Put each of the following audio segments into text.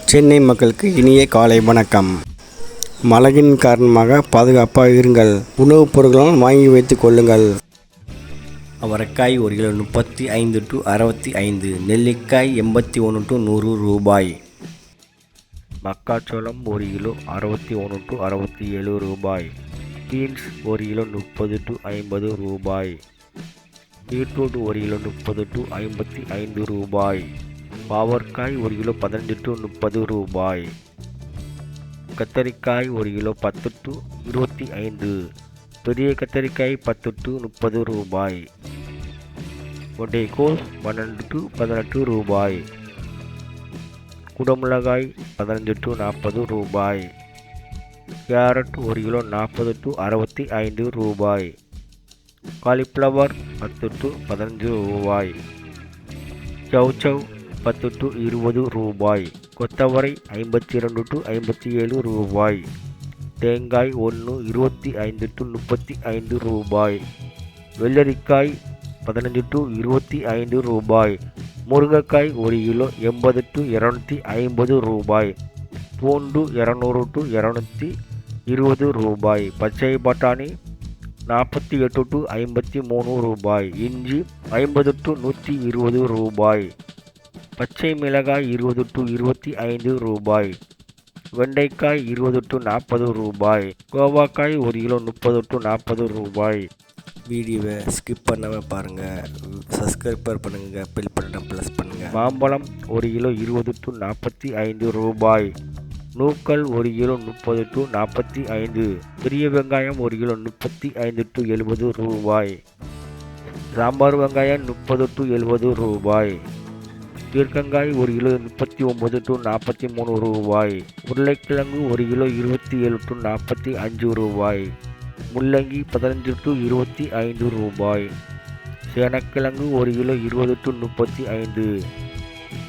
சென்னை மக்களுக்கு இனிய காலை வணக்கம். மழையின் காரணமாக பாதுகாப்பாக இருங்கள். உணவுப் பொருட்களும் வாங்கி வைத்துக் கொள்ளுங்கள். அவரைக்காய் ஒரு கிலோ 35 to 65, நெல்லிக்காய் 81 to 100 ரூபாய். மக்காச்சோளம் ஒரு கிலோ 61 to 67 ரூபாய். பீன்ஸ் ஒரு கிலோ 30 to 50 ரூபாய். பீட்ரூட் ஒரு கிலோ 30 to 55 ரூபாய். பாவற்காய் ஒரு கிலோ 15 to 30 ரூபாய். கத்தரிக்காய் ஒரு கிலோ 10 to 25. பெரிய கத்தரிக்காய் 10 to 30 ரூபாய். முட்டைக்கோஸ் 12 to 18 ரூபாய். குடமிளகாய் 15 to 40 ரூபாய். கேரட் ஒரு கிலோ 40 to 65 ரூபாய். காலிஃப்ளவர் 10 to 15 ரூபாய். சவ் 10 to 20 ரூபாய். கொத்தவரை 52 to 57 ரூபாய். தேங்காய் 1 25 to 35 ரூபாய். வெள்ளரிக்காய் 15 to 25 ரூபாய். முருங்கைக்காய் ஒரு கிலோ 80 to 250 ரூபாய். பூண்டு 200 to 220 ரூபாய். பச்சை பட்டாணி 48 to 53 ரூபாய். இஞ்சி 50 to 120 ரூபாய். பச்சை மிளகாய் 20 to 25 ரூபாய். வெண்டைக்காய் 20 to 40 ரூபாய். கோவாக்காய் ஒரு கிலோ 30 to 40 ரூபாய். வீடியோவை ஸ்கிப் பண்ணாமல் பாருங்கள். சப்ஸ்கிரைப் பண்ணுங்கள், பெல் பட்டனை ப்ரெஸ் பண்ணுங்கள். மாம்பழம் ஒரு கிலோ 20 to 45 ரூபாய். நூக்கல் ஒரு கிலோ 30 to 45. பெரிய வெங்காயம் ஒரு கிலோ 35 to 70 ரூபாய். சாம்பார் வெங்காயம் 30 to 70 ரூபாய். பீர்க்கங்காய் ஒரு கிலோ 39 to 43 ரூபாய். உருளைக்கிழங்கு ஒரு கிலோ 27 to 45 ரூபாய். முள்ளங்கி 15 to 25 ரூபாய். சேனக்கிழங்கு ஒரு கிலோ 20 to 35.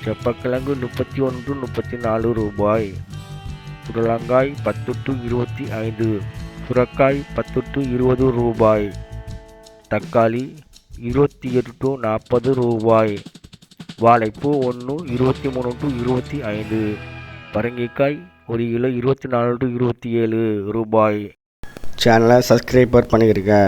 செப்பக்கிழங்கு 31 to 34 ரூபாய். புடலங்காய் 10 to 25. சுரக்காய் 10 to 20 ரூபாய். தக்காளி 28 to 40 ரூபாய். வாழைப்பூ 1 23 to 25. பரங்கிக்காய் ஒரு கிலோ 24 to 27 ரூபாய். சேனலை சப்ஸ்கிரைப் பண்ணிக்கிறேன்.